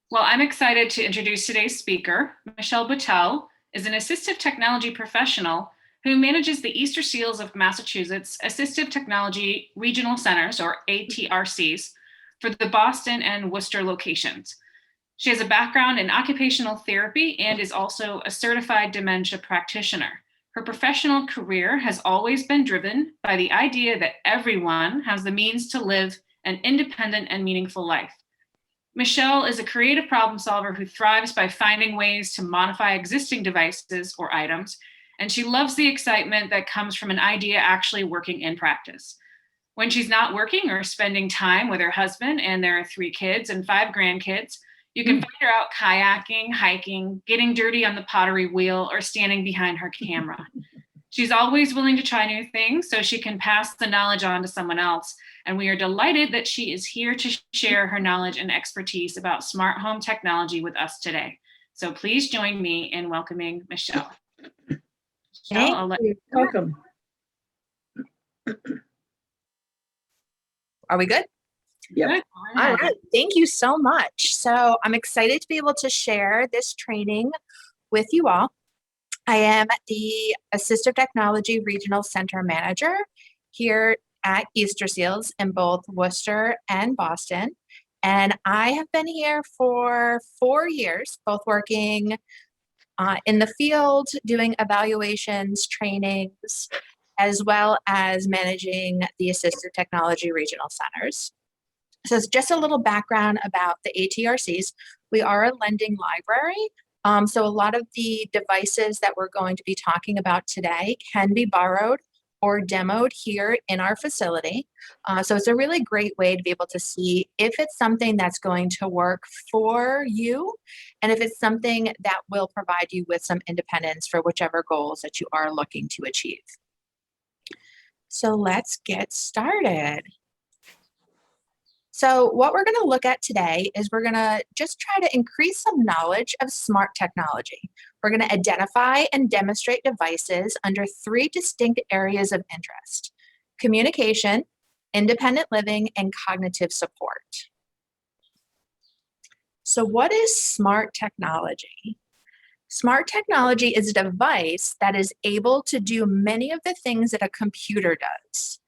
Well, I'm excited to introduce today's speaker. Michele Boutelle is an assistive technology professional who manages the Easterseals of Massachusetts Assistive Technology Regional Centers, or ATRCs, for the Boston and Worcester locations. She has a background in occupational therapy and is also a certified dementia practitioner. Her professional career has always been driven by the idea that everyone has the means to live an independent and meaningful life. Michele is a creative problem solver who thrives by finding ways to modify existing devices or items, and she loves the excitement that comes from an idea actually working in practice. When she's not working or spending time with her husband and their 3 kids and 5 grandkids, you can find her out kayaking, hiking, getting dirty on the pottery wheel, or standing behind her camera. She's always willing to try new things so she can pass the knowledge on to someone else. And we are delighted that she is here to share her knowledge and expertise about smart home technology with us today. So please join me in welcoming Michele. Michele, Thank you. Welcome. Are we good? Yeah. All right. Thank you so much. So I'm excited to be able to share this training with you all. I am the Assistive Technology Regional Center Manager here at Easterseals in both Worcester and Boston. And I have been here for 4 years, both working in the field, doing evaluations, trainings, as well as managing the Assistive Technology Regional Centers. So it's just a little background about the ATRCs. We are a lending library. So a lot of the devices that we're going to be talking about today can be borrowed or demoed here in our facility. So it's a really great way to be able to see if it's something that's going to work for you and if it's something that will provide you with some independence for whichever goals that you are looking to achieve. So let's get started. So what we're going to look at today is we're going to just try to increase some knowledge of smart technology. We're going to identify and demonstrate devices under 3 distinct areas of interest: communication, independent living, and cognitive support. So what is smart technology? Smart technology is a device that is able to do many of the things that a computer does.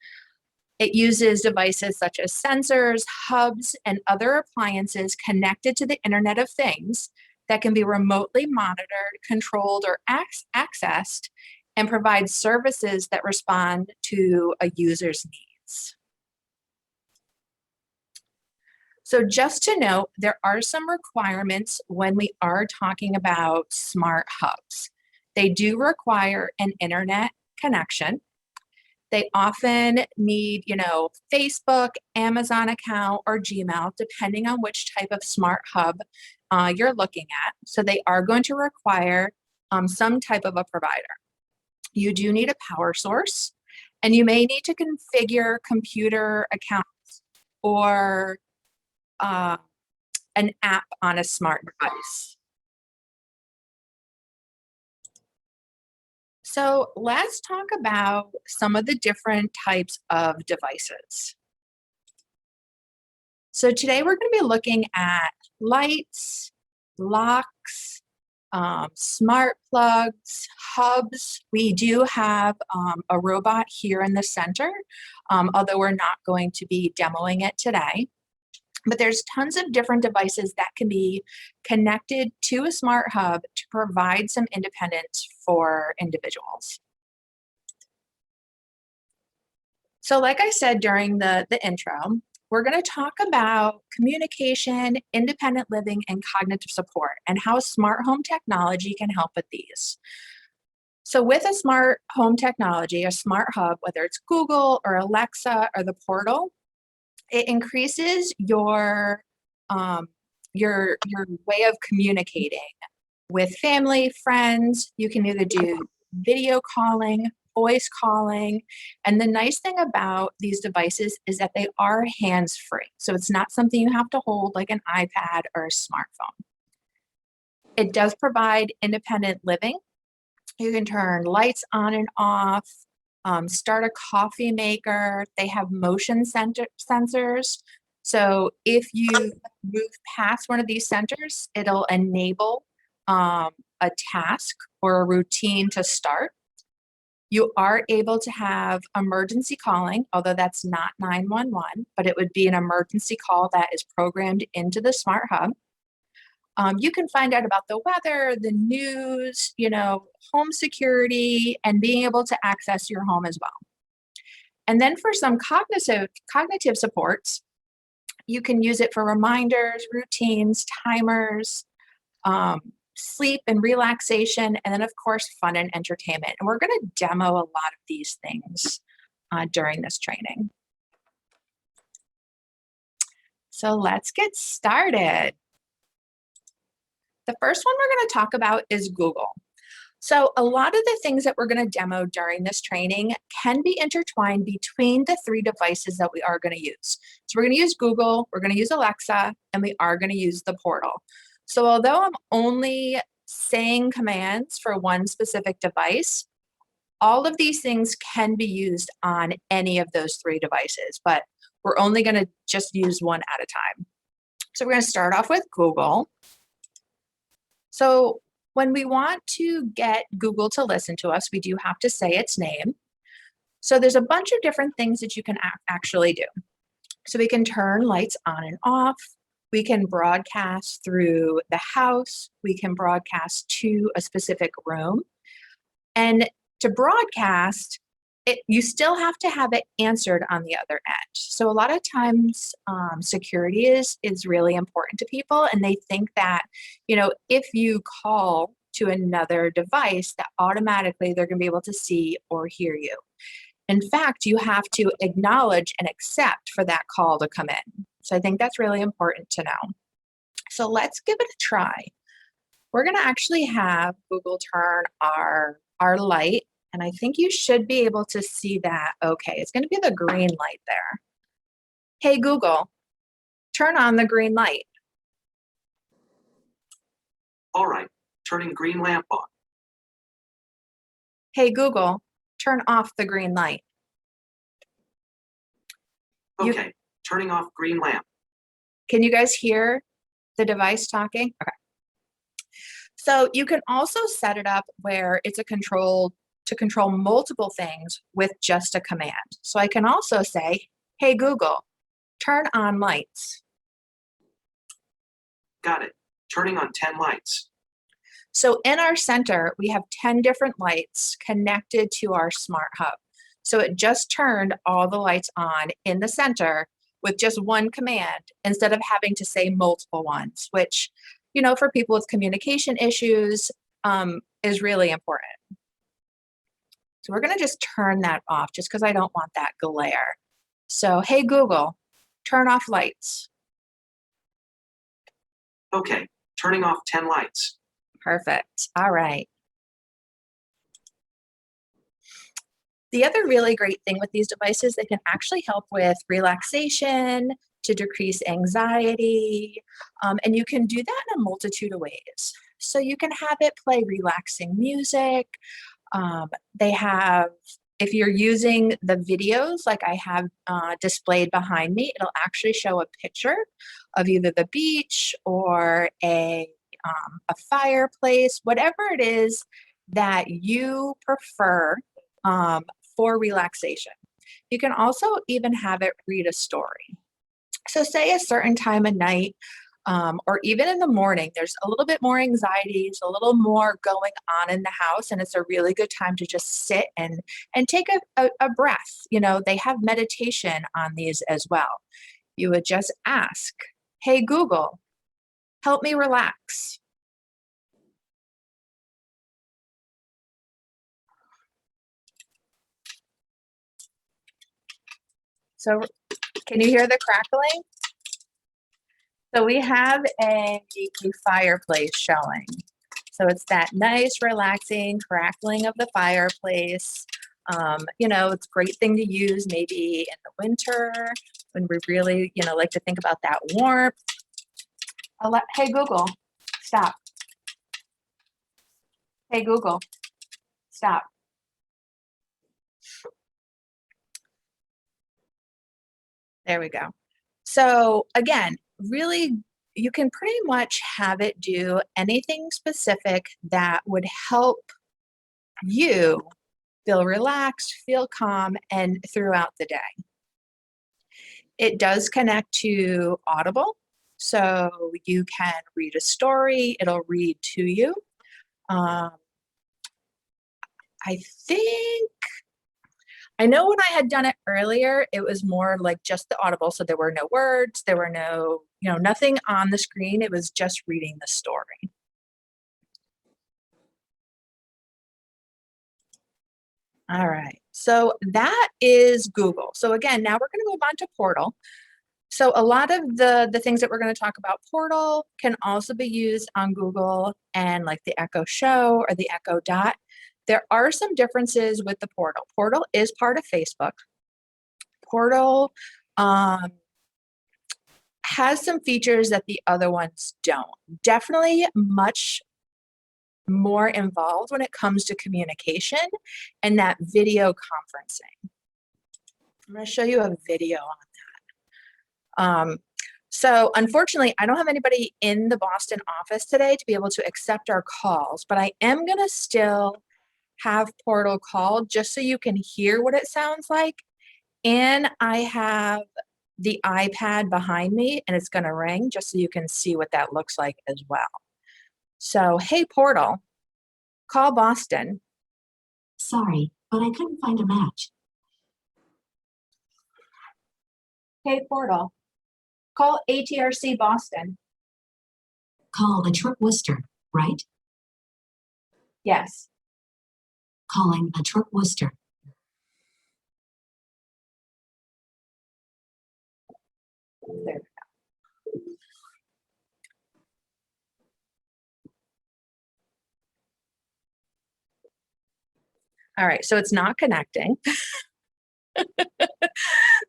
It uses devices such as sensors, hubs, and other appliances connected to the Internet of Things that can be remotely monitored, controlled, or accessed, and provide services that respond to a user's needs. So just to note, there are some requirements when we are talking about smart hubs. They do require an internet connection. They often need, Facebook, Amazon account, or Gmail, depending on which type of smart hub you're looking at. So they are going to require some type of a provider. You do need a power source, and you may need to configure computer accounts or an app on a smart device. So let's talk about some of the different types of devices. So today we're going to be looking at lights, locks, smart plugs, hubs. We do have a robot here in the center, although we're not going to be demoing it today. But there's tons of different devices that can be connected to a smart hub to provide some independence for individuals. So like I said during the intro, we're going to talk about communication, independent living, and cognitive support, and how smart home technology can help with these. So with a smart home technology, a smart hub, whether it's Google or Alexa or the portal, it increases your way of communicating with family, friends. You can either do video calling, voice calling, and the nice thing about these devices is that they are hands-free. So it's not something you have to hold like an iPad or a smartphone. It does provide independent living. You can turn lights on and off, start a coffee maker. They have motion sensors. So if you move past one of these centers, it'll enable a task or a routine to start. You are able to have emergency calling, although that's not 911, but it would be an emergency call that is programmed into the Smart Hub. You can find out about the weather, the news, home security, and being able to access your home as well. And then for some cognitive supports, you can use it for reminders, routines, timers, sleep and relaxation, and then of course, fun and entertainment. And we're going to demo a lot of these things during this training. So let's get started. The first one we're going to talk about is Google. So a lot of the things that we're going to demo during this training can be intertwined between the three devices that we are going to use. So we're going to use Google, we're going to use Alexa, and we are going to use the portal. So although I'm only saying commands for one specific device, all of these things can be used on any of those three devices, but we're only going to just use one at a time. So we're going to start off with Google. So when we want to get Google to listen to us, we do have to say its name. So there's a bunch of different things that you can actually do. So we can turn lights on and off. We can broadcast through the house. We can broadcast to a specific room. And to broadcast, you still have to have it answered on the other end. So a lot of times security is really important to people, and they think that, if you call to another device, that automatically they're going to be able to see or hear you. In fact, you have to acknowledge and accept for that call to come in. So I think that's really important to know. So let's give it a try. We're going to actually have Google turn our light. And I think you should be able to see that. Okay, it's going to be the green light there. Hey, Google, turn on the green light. All right, turning green lamp on. Hey, Google, turn off the green light. Okay, turning off green lamp. Can you guys hear the device talking? Okay. So you can also set it up where it's to control multiple things with just a command. So I can also say, hey, Google, turn on lights. Got it. Turning on 10 lights. So in our center, we have 10 different lights connected to our Smart Hub. So it just turned all the lights on in the center with just one command instead of having to say multiple ones, which, for people with communication issues is really important. So we're going to just turn that off just because I don't want that glare. So, hey, Google, turn off lights. Okay, turning off 10 lights. Perfect. All right. The other really great thing with these devices, they can actually help with relaxation, to decrease anxiety, and you can do that in a multitude of ways. So you can have it play relaxing music. They have, if you're using the videos like I have displayed behind me, it'll actually show a picture of either the beach or a fireplace, whatever it is that you prefer for relaxation. You can also even have it read a story. So say a certain time of night, or even in the morning, there's a little bit more anxiety, there's a little more going on in the house, and it's a really good time to just sit and take a breath. They have meditation on these as well. You would just ask, hey, Google, help me relax. So can you hear the crackling? So we have a fireplace showing. So it's that nice, relaxing crackling of the fireplace. It's a great thing to use maybe in the winter when we really, like to think about that warmth. Hey, Google, stop. Hey, Google, stop. There we go. So again, really, you can pretty much have it do anything specific that would help you feel relaxed, feel calm, and throughout the day. It does connect to Audible, so you can read a story, it'll read to you. I know when I had done it earlier, it was more like just the Audible, so there were no words, there were no, nothing on the screen, it was just reading the story. All right, so that is Google. So again, now we're going to move on to Portal. So a lot of the things that we're going to talk about Portal can also be used on Google and like the Echo Show or the Echo Dot. There are some differences with the Portal. Portal is part of Facebook. Portal has some features that the other ones don't. Definitely much more involved when it comes to communication and that video conferencing. I'm going to show you a video on that. So unfortunately, I don't have anybody in the Boston office today to be able to accept our calls, but I am going to still have Portal call just so you can hear what it sounds like. And I have the iPad behind me and it's going to ring just so you can see what that looks like as well. So, hey, Portal, call Boston. Sorry, but I couldn't find a match. Hey, Portal, call ATRC Boston. Call a truck Worcester, right? Yes. Calling a truck Worcester. There we go. All right, so it's not connecting.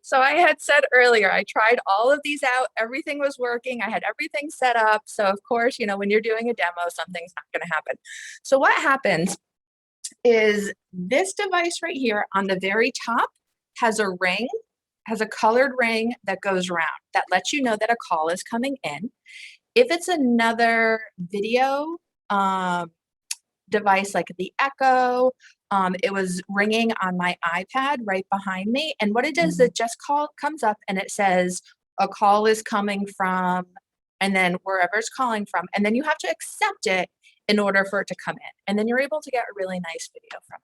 So I had said earlier, I tried all of these out. Everything was working. I had everything set up. So of course, when you're doing a demo, something's not going to happen. So what happens is this device right here on the very top has a ring, has a colored ring that goes around that lets you know that a call is coming in. If it's another video device like the Echo, it was ringing on my iPad right behind me. And what it does, it just comes up and it says a call is coming from, and then wherever it's calling from. And then you have to accept it in order for it to come in. And then you're able to get a really nice video from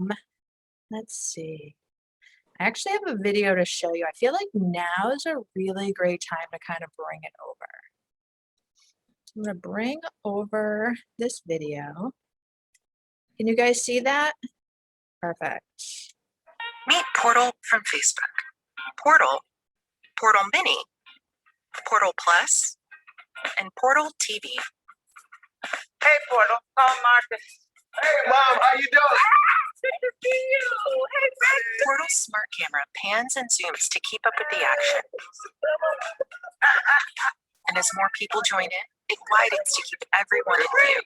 it. Let's see. I actually have a video to show you. I feel like now is a really great time to kind of bring it over. I'm going to bring over this video. Can you guys see that? Perfect. Meet Portal from Facebook. Portal, Portal Mini, Portal Plus, and Portal TV. Hey, Portal, call Marcus. Hey, Mom, how you doing? Good to see you. Hey, Greg. Portal's smart camera pans and zooms to keep up with the action. And as more people join in, it widens to keep everyone in view.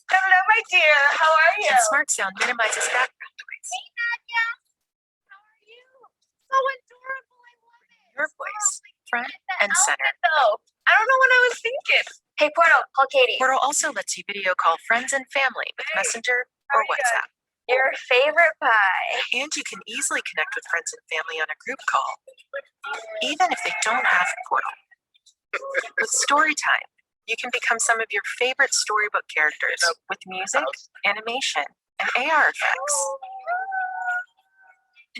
Hello, my dear. How are you? And smart sound minimizes background noise. Hey, Nadia. How are you? So adorable. I love it. Your voice, front and center. Though. I don't know what I was thinking. Hey, Portal, call Katie. Portal also lets you video call friends and family with Messenger or WhatsApp. Your favorite pie. And you can easily connect with friends and family on a group call, even if they don't have Portal. With Storytime, you can become some of your favorite storybook characters with music, animation, and AR effects.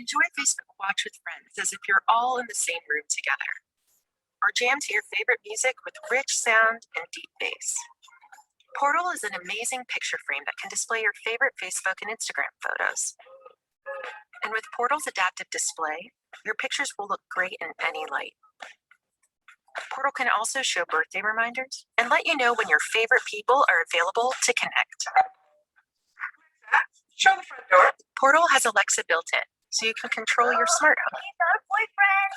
Enjoy Facebook Watch with friends as if you're all in the same room together. Or jam to your favorite music with rich sound and deep bass. Portal is an amazing picture frame that can display your favorite Facebook and Instagram photos. And with Portal's adaptive display, your pictures will look great in any light. Portal can also show birthday reminders and let you know when your favorite people are available to connect. Show the front door. Portal has Alexa built in, so you can control your smart home. He's our boyfriend.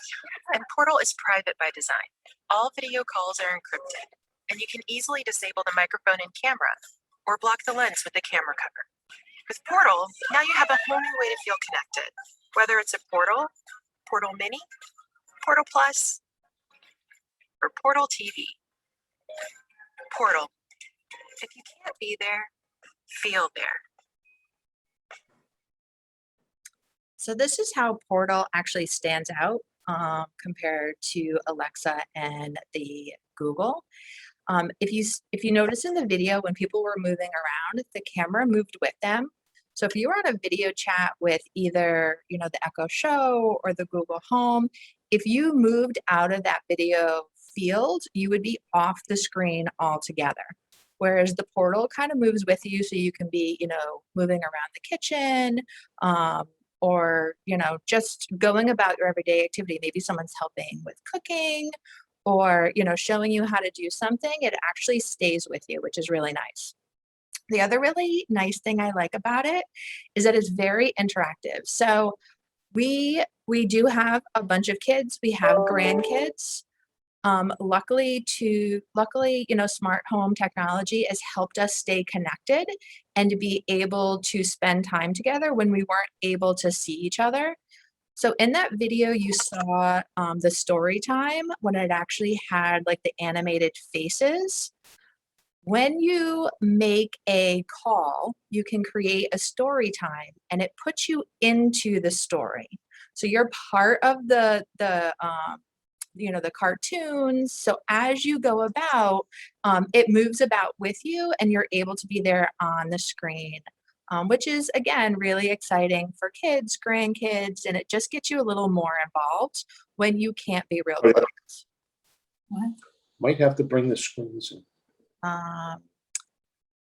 And Portal is private by design. All video calls are encrypted, and you can easily disable the microphone and camera, or block the lens with the camera cover. With Portal, now you have a whole new way to feel connected, whether it's a portal, Portal Mini, Portal Plus, or Portal TV. Portal. If you can't be there, feel there. So this is how Portal actually stands out compared to Alexa and the Google. If you notice in the video, when people were moving around, the camera moved with them. So if you were on a video chat with either, the Echo Show or the Google Home, if you moved out of that video field, you would be off the screen altogether. Whereas the Portal kind of moves with you, so you can be, moving around the kitchen, or, just going about your everyday activity. Maybe someone's helping with cooking, or, showing you how to do something. It actually stays with you, which is really nice. The other really nice thing I like about it is that it's very interactive. So we do have a bunch of kids. We have grandkids. Luckily, smart home technology has helped us stay connected and to be able to spend time together when we weren't able to see each other. So in that video, you saw the story time when it actually had like the animated faces. When you make a call, you can create a story time and it puts you into the story. So you're part of the cartoons. So as you go about, it moves about with you and you're able to be there on the screen, which is, again, really exciting for kids, grandkids, and it just gets you a little more involved when you can't be real close. What? Might have to bring the screens in.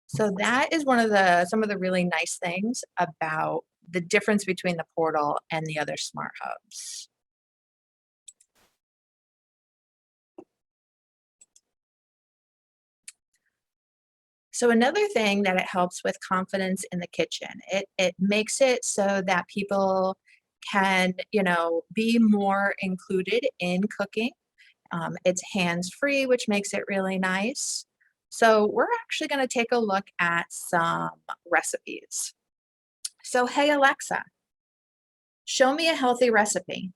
So that is some of the really nice things about the difference between the Portal and the other smart hubs. So another thing that it helps with confidence in the kitchen, it makes it so that people can, be more included in cooking. It's hands-free, which makes it really nice. So we're actually going to take a look at some recipes. So, hey, Alexa, show me a healthy recipe.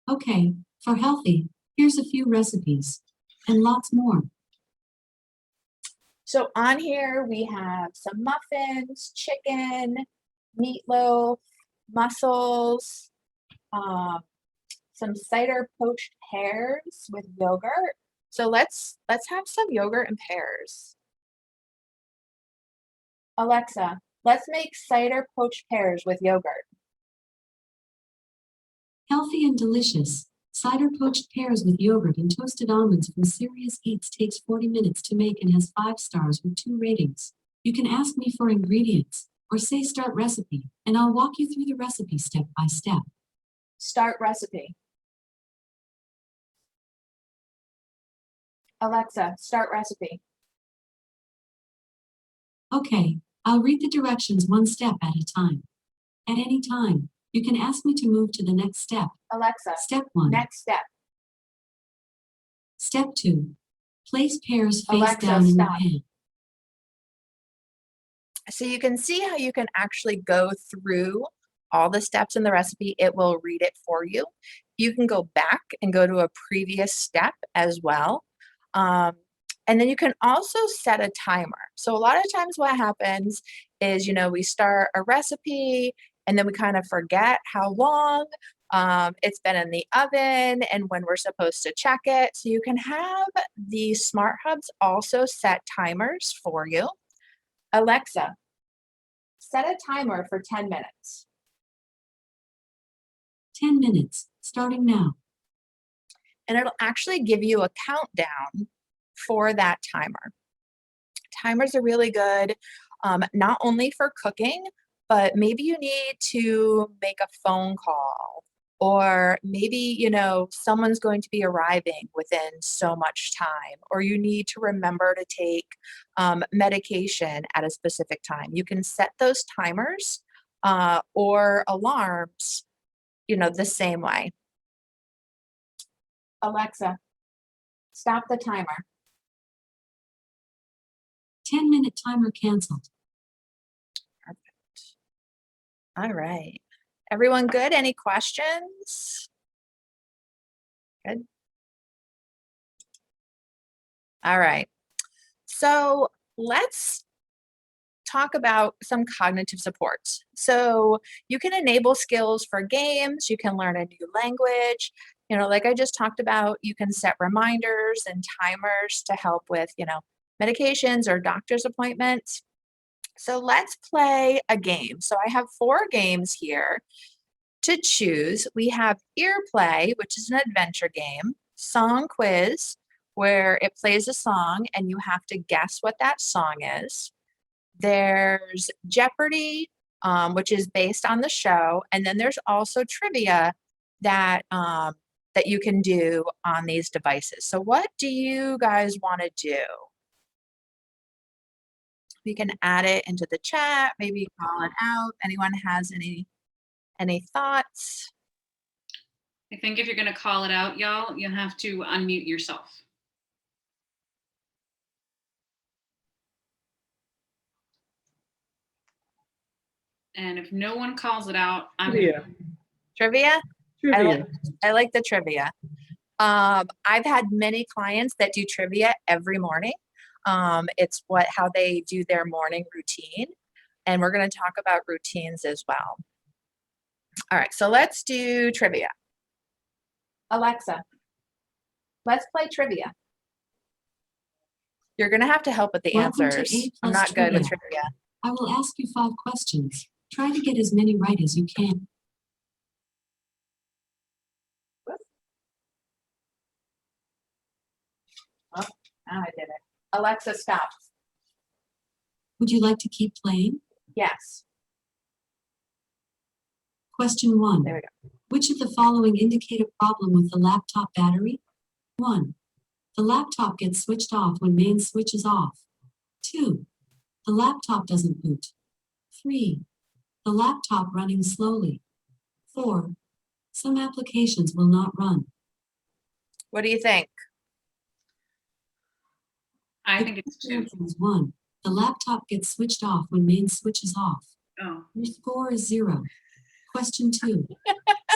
Okay, for healthy, here's a few recipes and lots more. So on here, we have some muffins, chicken, meatloaf, mussels, some cider poached pears with yogurt. So let's have some yogurt and pears. Alexa, let's make cider poached pears with yogurt. Healthy and delicious. Cider poached pears with yogurt and toasted almonds from Serious Eats takes 40 minutes to make and has 5 stars with 2 ratings. You can ask me for ingredients or say start recipe, and I'll walk you through the recipe step by step. Start recipe. Alexa, start recipe. Okay, I'll read the directions one step at a time. At any time, you can ask me to move to the next step. Alexa, Step 1. next step. Step 2. Place pears face Alexa, down in the stop. pan. So you can see how you can actually go through all the steps in the recipe. It will read it for you. You can go back and go to a previous step as well. And then you can also set a timer. So a lot of times what happens is, we start a recipe and then we kind of forget how long it's been in the oven and when we're supposed to check it. So you can have the smart hubs also set timers for you. Alexa, set a timer for 10 minutes. 10 minutes, starting now. And it'll actually give you a countdown for that timer. Timers are really good, not only for cooking, but maybe you need to make a phone call, or maybe, someone's going to be arriving within so much time, or you need to remember to take medication at a specific time. You can set those timers or alarms, the same way. Alexa, stop the timer. 10-minute timer canceled. Perfect. All right. Everyone good? Any questions? Good. All right. So let's talk about some cognitive supports. So you can enable skills for games, you can learn a new language, like I just talked about, you can set reminders and timers to help with, medications or doctor's appointments. So let's play a game. So I have 4 games here to choose. We have Ear Play, which is an adventure game, Song Quiz, where it plays a song and you have to guess what that song is. There's Jeopardy, which is based on the show, and then there's also trivia that that you can do on these devices. So what do you guys want to do? We can add it into the chat, maybe call it out. Anyone has any thoughts? I think if you're going to call it out, y'all, you have to unmute yourself. And if no one calls it out, I'm Trivia. Trivia? Trivia. I like the trivia. I've had many clients that do trivia every morning. It's how they do their morning routine. And we're going to talk about routines as well. All right, so let's do trivia. Alexa, let's play trivia. You're going to have to help with the Welcome to answers. A+ I'm not good with Trivia. trivia. I will ask you 5 questions. Try to get as many right as you can. Oh, now I did it. Alexa, stop. Would you like to keep playing? Yes. Question 1. There we go. Which of the following indicate a problem with the laptop battery? 1. The laptop gets switched off when main switch is off. 2. The laptop doesn't boot. 3. The laptop running slowly. 4. Some applications will not run. What do you think? I The think it's correct 2. answer is 1. The laptop gets switched off when main switch is off. Oh, Your score is 0. Question 2.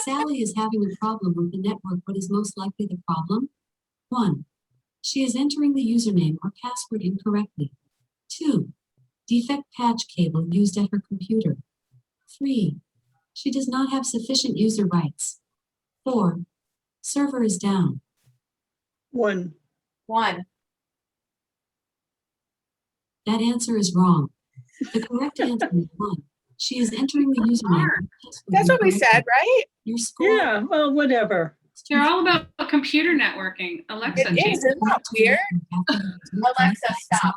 Sally is having a problem with the network. What is most likely the problem? 1. She is entering the username or password incorrectly. 2. Defect patch cable used at her computer. 3. She does not have sufficient user rights. 4. Server is down. 1. 1. That answer is wrong. The correct answer is 1. She is entering the username. or password That's what we incorrectly. said, right? Your score Yeah, well, whatever. they're all about computer networking. Alexa, It is, change. isn't that weird? Alexa, stop.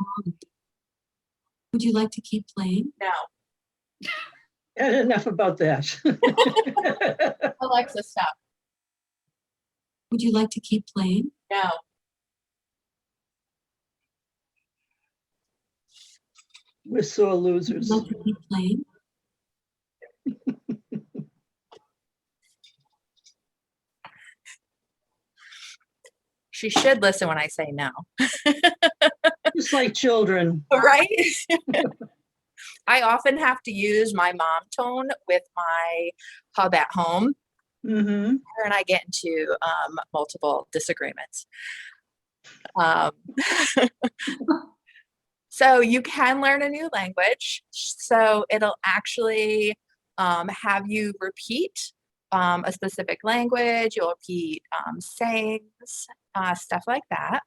Would you like to keep playing? No. And enough about that. Alexa, stop. Would you like to keep playing? No. We're sore Would losers. you like to keep playing? She should listen when I say no. Just like children. Right? I often have to use my mom tone with my hub at home. Mm-hmm. Her and I get into multiple disagreements. So you can learn a new language. So it'll actually have you repeat a specific language. You'll repeat sayings, stuff like that.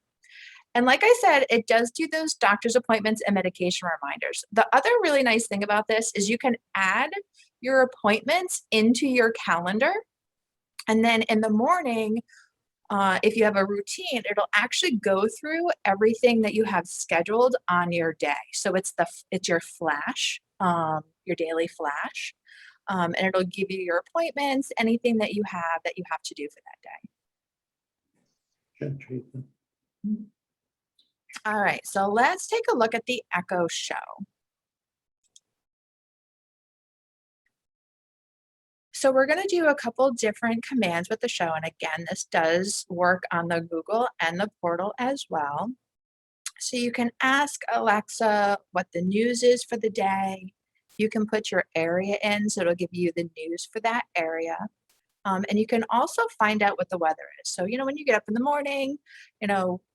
And like I said, it does do those doctor's appointments and medication reminders. The other really nice thing about this is you can add your appointments into your calendar. And then in the morning, if you have a routine, it'll actually go through everything that you have scheduled on your day. So it's your flash, your daily flash, and it'll give you your appointments, anything that you have to do for that day. Good treatment. All right, so let's take a look at the Echo Show. So we're going to do a couple different commands with the show. And again, this does work on the Google and the portal as well. So you can ask Alexa what the news is for the day. You can put your area in, so it'll give you the news for that area. And you can also find out what the weather is. So, when you get up in the morning,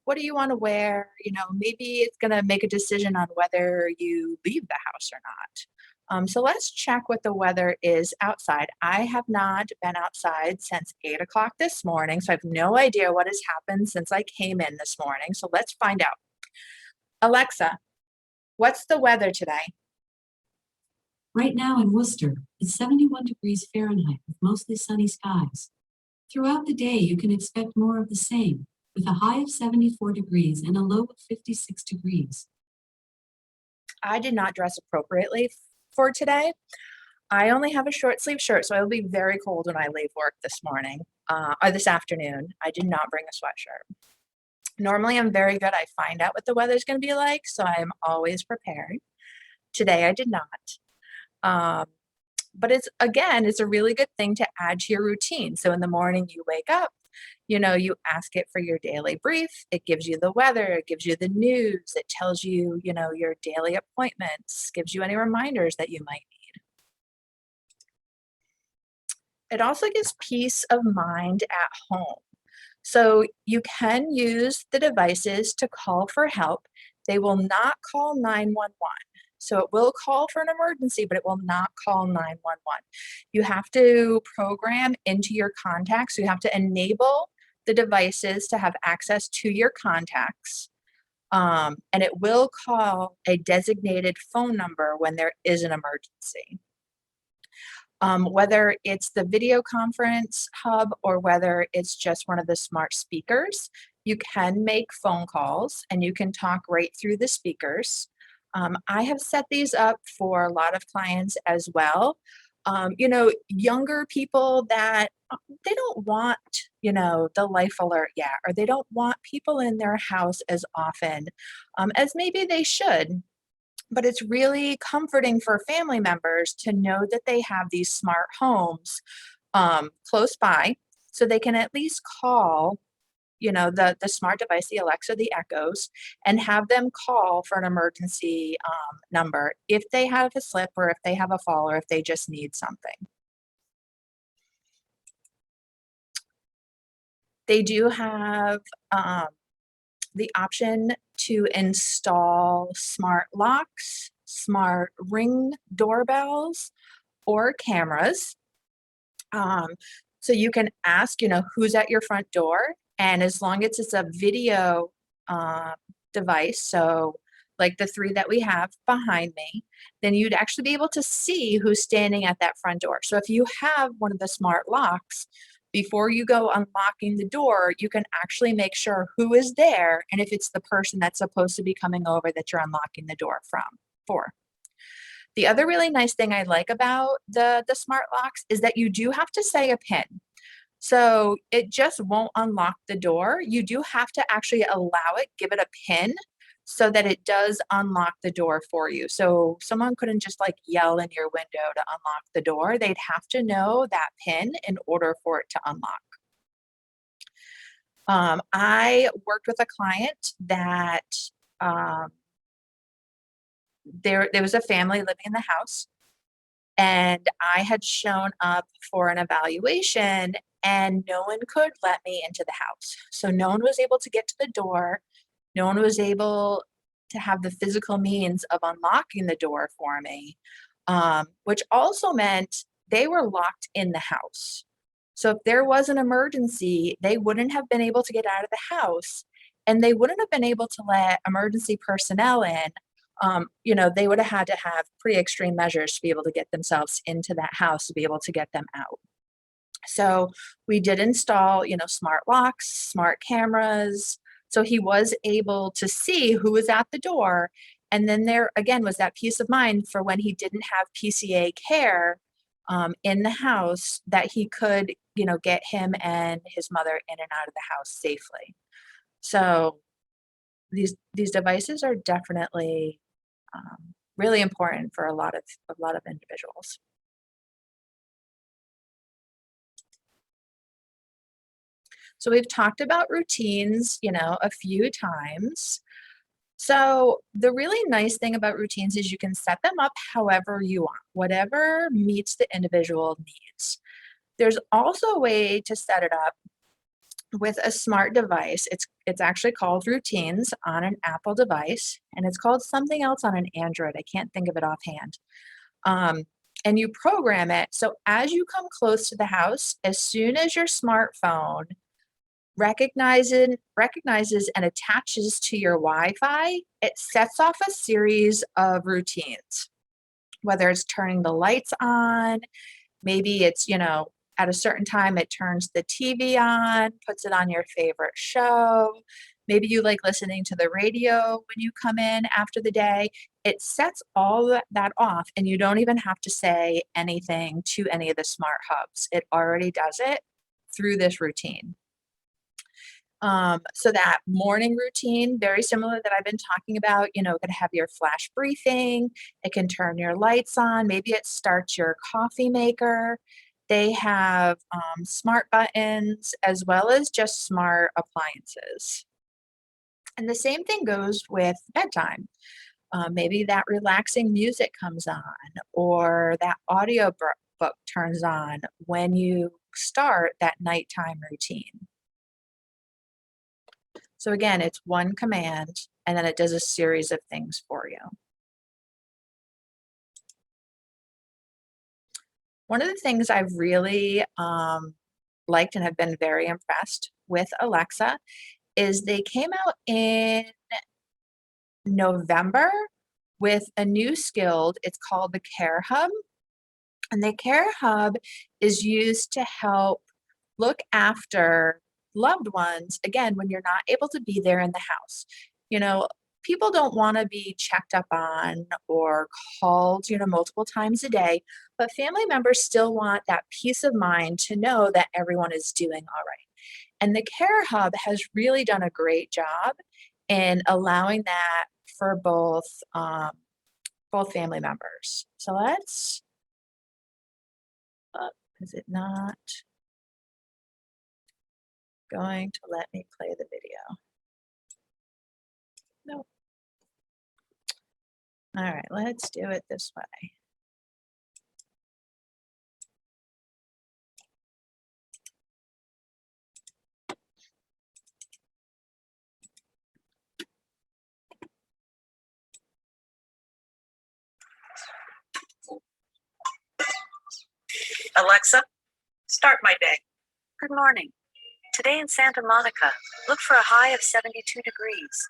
what do you want to wear? Maybe it's going to make a decision on whether you leave the house or not. So let's check what the weather is outside. I have not been outside since 8 o'clock this morning, so I have no idea what has happened since I came in this morning. So let's find out. Alexa, what's the weather today? Right now in Worcester, it's 71 degrees Fahrenheit with mostly sunny skies. Throughout the day, you can expect more of the same, with a high of 74 degrees and a low of 56 degrees. I did not dress appropriately for today. I only have a short sleeve shirt, so I will be very cold when I leave work this morning, or this afternoon. I did not bring a sweatshirt. Normally, I'm very good. I find out what the weather's going to be like, so I'm always prepared. Today, I did not. But it's a really good thing to add to your routine. So in the morning you wake up, you ask it for your daily brief. It gives you the weather, it gives you the news, it tells you, your daily appointments, gives you any reminders that you might need. It also gives peace of mind at home. So you can use the devices to call for help. They will not call 911. So it will call for an emergency, but it will not call 911. You have to program into your contacts. You have to enable the devices to have access to your contacts. And it will call a designated phone number when there is an emergency. Whether it's the video conference hub or whether it's just one of the smart speakers, you can make phone calls and you can talk right through the speakers. I have set these up for a lot of clients as well. Younger people that they don't want, the life alert yet, or they don't want people in their house as often as maybe they should. But it's really comforting for family members to know that they have these smart homes close by, so they can at least call the smart device, the Alexa, the Echoes, and have them call for an emergency number if they have a slip or if they have a fall or if they just need something. They do have the option to install smart locks, smart ring doorbells, or cameras. So you can ask, who's at your front door. And as long as it's a video device, so like the 3 that we have behind me, then you'd actually be able to see who's standing at that front door. So if you have one of the smart locks, before you go unlocking the door, you can actually make sure who is there and if it's the person that's supposed to be coming over that you're unlocking the door for. The other really nice thing I like about the smart locks is that you do have to say a PIN. So it just won't unlock the door. You do have to actually allow it, give it a PIN so that it does unlock the door for you. So someone couldn't just yell in your window to unlock the door. They'd have to know that PIN in order for it to unlock. I worked with a client that there was a family living in the house, and I had shown up for an evaluation and no one could let me into the house. So no one was able to get to the door. No one was able to have the physical means of unlocking the door for me, which also meant they were locked in the house. So if there was an emergency, they wouldn't have been able to get out of the house, and they wouldn't have been able to let emergency personnel in. They would have had to have pretty extreme measures to be able to get themselves into that house to be able to get them out. So we did install, smart locks, smart cameras. So he was able to see who was at the door. And then there again was that peace of mind for when he didn't have PCA care in the house, that he could, get him and his mother in and out of the house safely. So these devices are definitely really important for a lot of individuals. So we've talked about routines, a few times. So the really nice thing about routines is you can set them up however you want, whatever meets the individual needs. There's also a way to set it up with a smart device. It's actually called Routines on an Apple device, and it's called something else on an Android. I can't think of it offhand. Um, and you program it so as you come close to the house, as soon as your smartphone recognizes and attaches to your Wi-Fi, it sets off a series of routines. Whether it's turning the lights on, maybe it's, at a certain time it turns the TV on, puts it on your favorite show. Maybe you like listening to the radio when you come in after the day. It sets all that off, and you don't even have to say anything to any of the smart hubs. It already does it through this routine. So that morning routine, very similar that I've been talking about, it could have your flash briefing, it can turn your lights on, maybe it starts your coffee maker. They have smart buttons as well as just smart appliances. And the same thing goes with bedtime. Maybe that relaxing music comes on, or that audio book turns on when you start that nighttime routine. So again, it's one command, and then it does a series of things for you. One of the things I've really liked and have been very impressed with Alexa is they came out in November with a new skill. It's called the Care Hub. And the Care Hub is used to help look after loved ones, again, when you're not able to be there in the house. People don't want to be checked up on or called, multiple times a day, but family members still want that peace of mind to know that everyone is doing all right. And the Care Hub has really done a great job in allowing that for both family members. So let's, is it not going to let me play the video? Nope. All right, let's do it this way. Alexa, start my day. Good morning. Today in Santa Monica, look for a high of 72 degrees.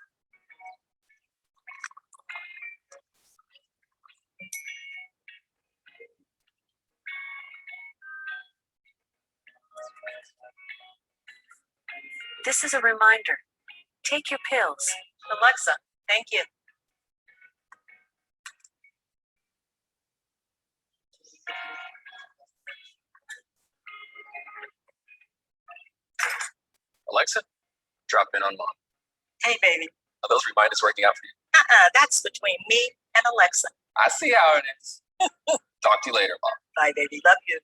This is a reminder. Take your pills. Alexa, thank you. Alexa, drop in on Mom. Hey, baby. Are those reminders working out for you? That's between me and Alexa. I see how it is. Talk to you later, Mom. Bye, baby. Love you.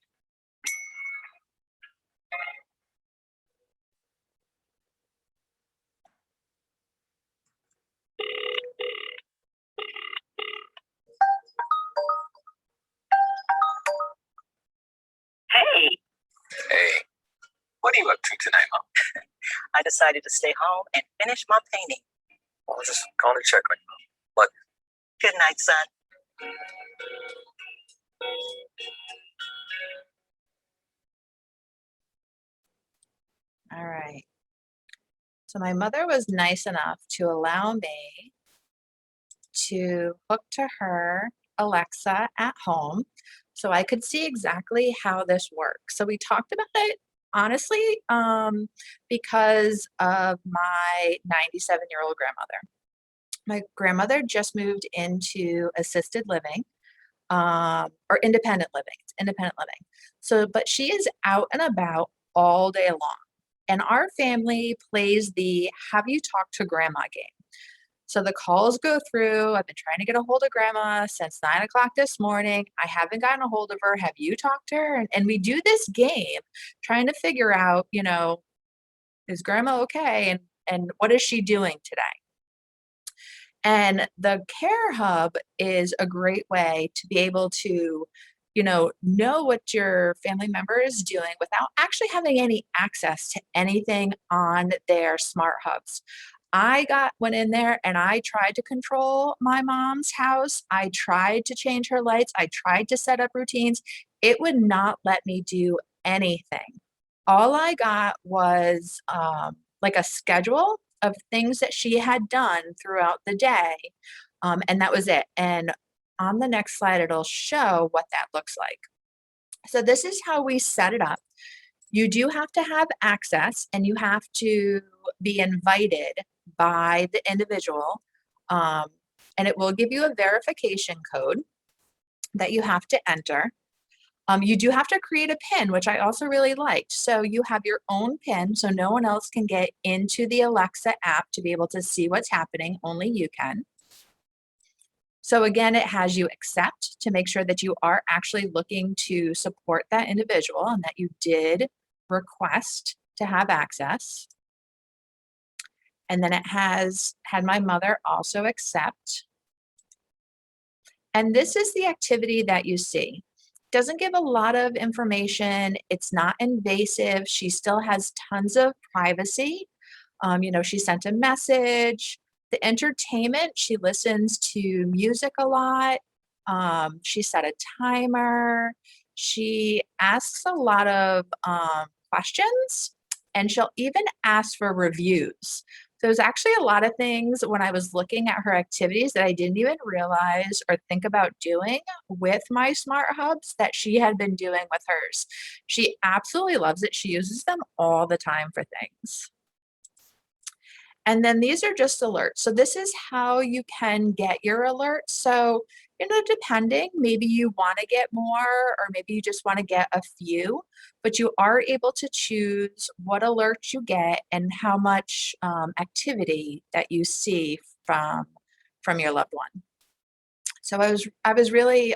Hey. Hey, what are you up to tonight, Mom? I decided to stay home and finish my painting. Well, just calling to check on you, Mom. Look. Good night, son. All right. So my mother was nice enough to allow me to hook to her Alexa at home so I could see exactly how this works. So we talked about it honestly because of my 97-year-old grandmother. My grandmother just moved into assisted living or independent living. It's independent living. So, but she is out and about all day long. And our family plays the have you talked to grandma game. So the calls go through. I've been trying to get a hold of grandma since 9 o'clock this morning. I haven't gotten a hold of her. Have you talked to her? And we do this game trying to figure out, is grandma okay? And what is she doing today? And the Care Hub is a great way to be able to, know what your family member is doing without actually having any access to anything on their smart hubs. Went in there and I tried to control my mom's house. I tried to change her lights. I tried to set up routines. It would not let me do anything. All I got was like a schedule of things that she had done throughout the day. And that was it. And on the next slide, it'll show what that looks like. So this is how we set it up. You do have to have access and you have to be invited by the individual. And it will give you a verification code that you have to enter. You do have to create a PIN, which I also really liked. So you have your own PIN, so no one else can get into the Alexa app to be able to see what's happening. Only you can. So again, it has you accept to make sure that you are actually looking to support that individual and that you did request to have access. And then it has had my mother also accept. And this is the activity that you see. Doesn't give a lot of information. It's not invasive. She still has tons of privacy. She sent a message. The entertainment, she listens to music a lot. She set a timer. She asks a lot of questions, and she'll even ask for reviews. So there's actually a lot of things when I was looking at her activities that I didn't even realize or think about doing with my smart hubs that she had been doing with hers. She absolutely loves it. She uses them all the time for things. And then these are just alerts. So this is how you can get your alerts. So, depending, maybe you want to get more, or maybe you just want to get a few, but you are able to choose what alerts you get and how much activity that you see from your loved one. So I was really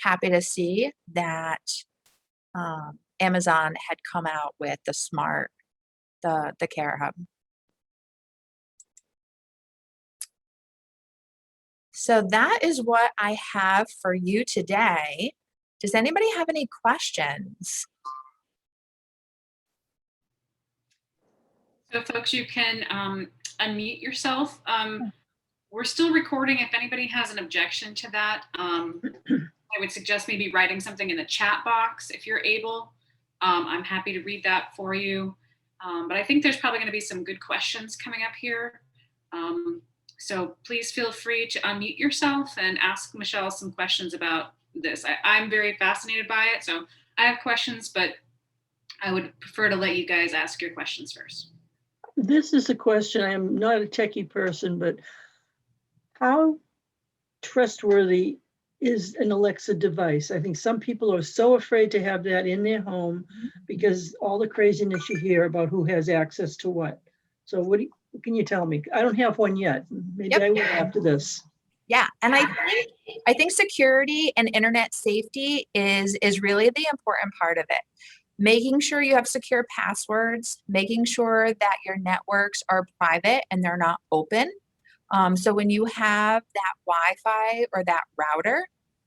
happy to see that Amazon had come out with the Care Hub. So that is what I have for you today. Does anybody have any questions? So folks, you can unmute yourself. We're still recording. If anybody has an objection to that, I would suggest maybe writing something in the chat box if you're able. I'm happy to read that for you. But I think there's probably going to be some good questions coming up here. So please feel free to unmute yourself and ask Michele some questions about this. I'm very fascinated by it, so I have questions, but I would prefer to let you guys ask your questions first. This is a question. I am not a techie person, but how trustworthy is an Alexa device? I think some people are so afraid to have that in their home because all the craziness you hear about who has access to what. So what can you tell me? I don't have one yet. Maybe I will after this. Yeah, and I think security and internet safety is really the important part of it. Making sure you have secure passwords, making sure that your networks are private and they're not open. So when you have that Wi-Fi or that router,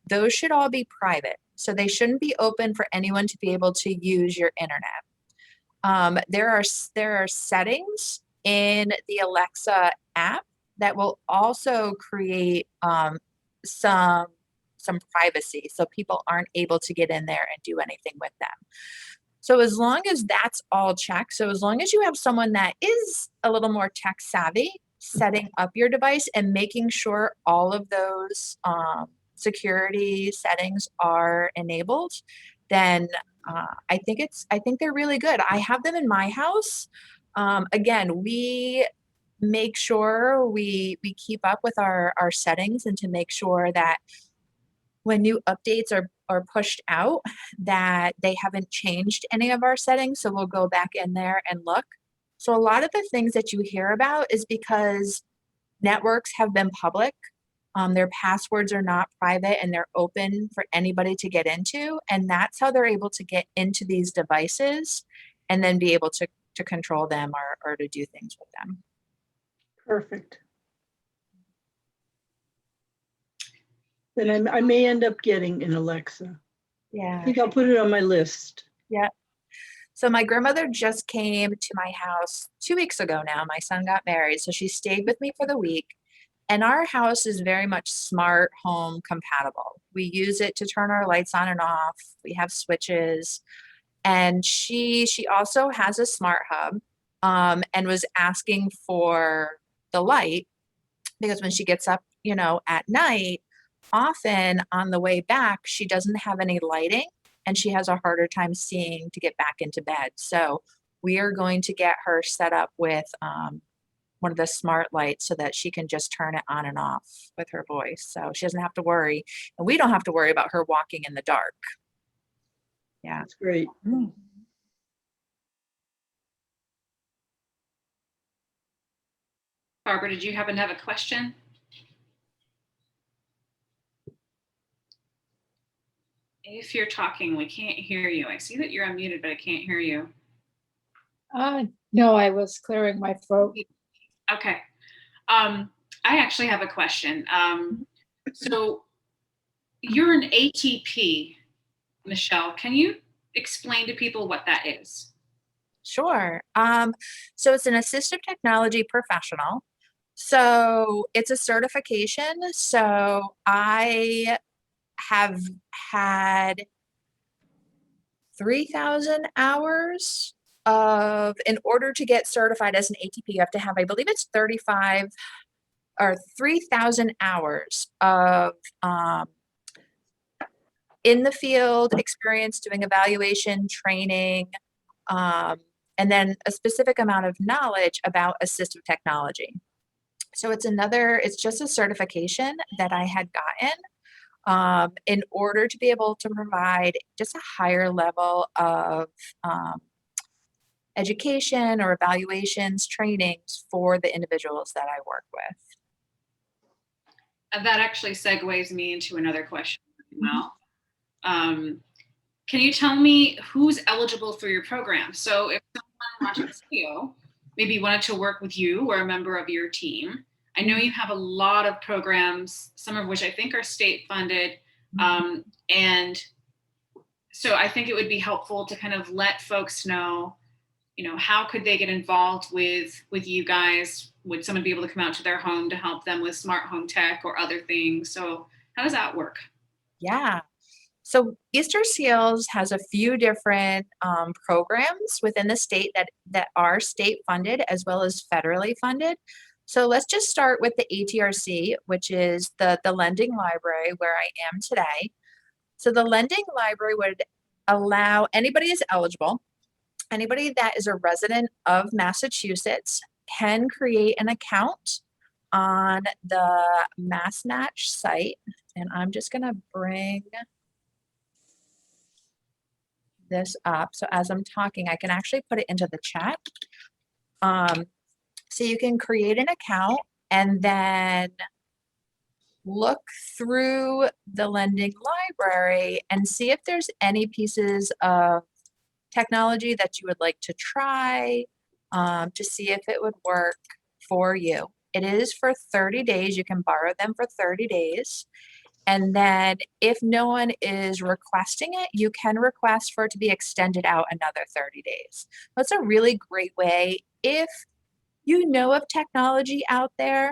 those should all be private. So they shouldn't be open for anyone to be able to use your internet. There are settings in the Alexa app that will also create some privacy, so people aren't able to get in there and do anything with them. So as long as that's all checked, so as long as you have someone that is a little more tech savvy, setting up your device and making sure all of those security settings are enabled, then I think they're really good. I have them in my house. Again, we make sure we keep up with our settings and to make sure that when new updates are pushed out, that they haven't changed any of our settings. So we'll go back in there and look. So a lot of the things that you hear about is because networks have been public. Their passwords are not private and they're open for anybody to get into. And that's how they're able to get into these devices and then be able to control them or to do things with them. Perfect. Then I may end up getting an Alexa. I Yeah. think I'll put it on my list. Yeah. So my grandmother just came to my house 2 weeks ago now. My son got married, so she stayed with me for the week. And our house is very much smart home compatible. We use it to turn our lights on and off. We have switches. And she also has a smart hub, and was asking for the light because when she gets up, at night, often on the way back, she doesn't have any lighting and she has a harder time seeing to get back into bed. So we are going to get her set up with one of the smart lights so that she can just turn it on and off with her voice. So she doesn't have to worry. And we don't have to worry about her walking in the dark. Yeah. That's great. Barbara, did you happen to have a question? If you're talking, we can't hear you. I see that you're unmuted, but I can't hear you. No, I was clearing my throat. Okay. I actually have a question. So you're an ATP, Michele. Can you explain to people what that is? Sure. So it's an assistive technology professional. So it's a certification. So I have had 3,000 hours in order to get certified as an ATP, you have to have, I believe it's 35 or 3,000 hours of in the field experience doing evaluation, training, and then a specific amount of knowledge about assistive technology. So it's just a certification that I had gotten in order to be able to provide just a higher level of education or evaluations, trainings for the individuals that I work with. That actually segues me into another question as well. Can you tell me who's eligible for your program? So if someone watching this video maybe wanted to work with you or a member of your team, I know you have a lot of programs, some of which I think are state funded. And so I think it would be helpful to kind of let folks know, how could they get involved with you guys? Would someone be able to come out to their home to help them with smart home tech or other things? So how does that work? Yeah. So Easterseals has a few different programs within the state that are state funded as well as federally funded. So let's just start with the ATRC, which is the lending library where I am today. So the lending library would allow anybody is eligible. Anybody that is a resident of Massachusetts can create an account on the MassNatch site. And I'm just going to bring this up. So as I'm talking, I can actually put it into the chat. So you can create an account and then look through the lending library and see if there's any pieces of technology that you would like to try to see if it would work for you. It is for 30 days. You can borrow them for 30 days. And then if no one is requesting it, you can request for it to be extended out another 30 days. That's a really great way if you know of technology out there,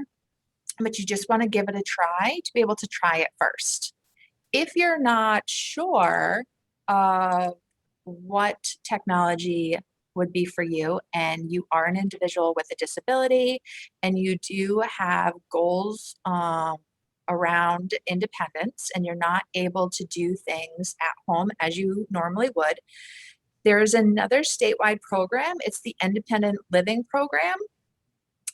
but you just want to give it a try to be able to try it first. If you're not sure what technology would be for you and you are an individual with a disability and you do have goals around independence and you're not able to do things at home as you normally would, there's another statewide program. It's the Independent Living Program.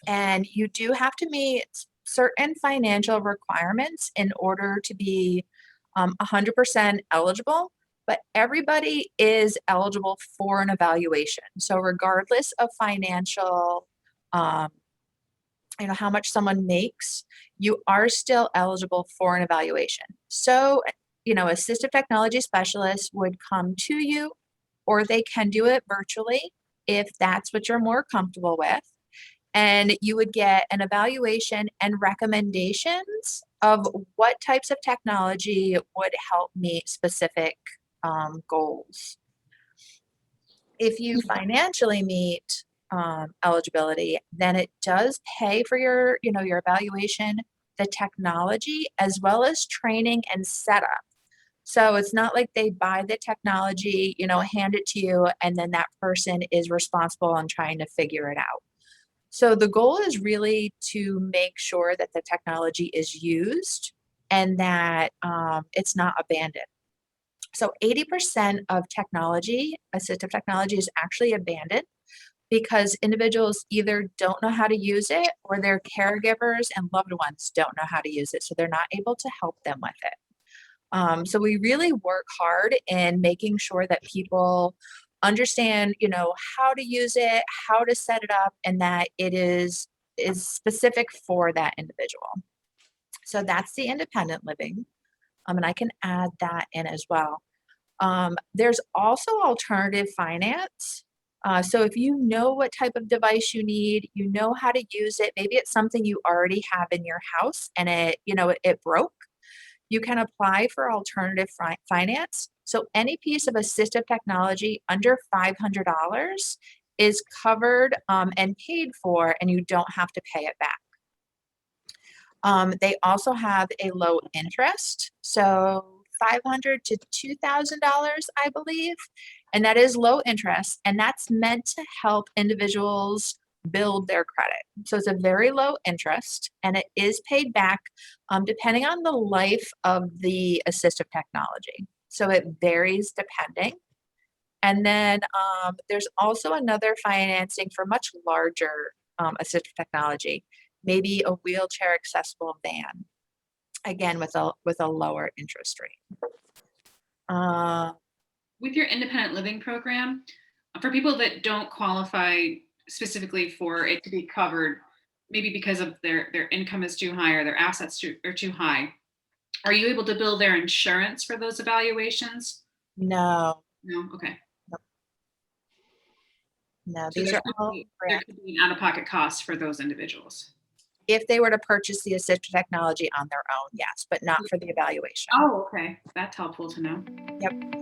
And you do have to meet certain financial requirements in order to be 100% eligible, but everybody is eligible for an evaluation. So regardless of financial, how much someone makes, you are still eligible for an evaluation. So, assistive technology specialists would come to you, or they can do it virtually if that's what you're more comfortable with. And you would get an evaluation and recommendations of what types of technology would help meet specific goals. If you financially meet eligibility, then it does pay for your, your evaluation, the technology, as well as training and setup. So it's not like they buy the technology, hand it to you, and then that person is responsible on trying to figure it out. So the goal is really to make sure that the technology is used and that it's not abandoned. So 80% of technology, assistive technology, is actually abandoned because individuals either don't know how to use it or their caregivers and loved ones don't know how to use it. So they're not able to help them with it. So we really work hard in making sure that people understand, how to use it, how to set it up, and that it is specific for that individual. So that's the independent living. And I can add that in as well. There's also alternative finance. So if you know what type of device you need, you know how to use it, maybe it's something you already have in your house and it broke, you can apply for alternative finance. So any piece of assistive technology under $500 is covered and paid for, and you don't have to pay it back. They also have a low interest, so $500 to $2,000, I believe, and that is low interest, and that's meant to help individuals build their credit. So it's a very low interest, and it is paid back depending on the life of the assistive technology. So it varies depending. And then there's also another financing for much larger assistive technology, maybe a wheelchair accessible van, again with a lower interest rate. With your independent living program, for people that don't qualify specifically for it to be covered, maybe because of their income is too high or their assets are too high, are you able to bill their insurance for those evaluations? No, No? Okay. no, So these are all there could be an out-of-pocket cost for those individuals. if they were to purchase the assistive technology on their own, yes, but not for the evaluation. Oh, okay. That's helpful to know. Yep.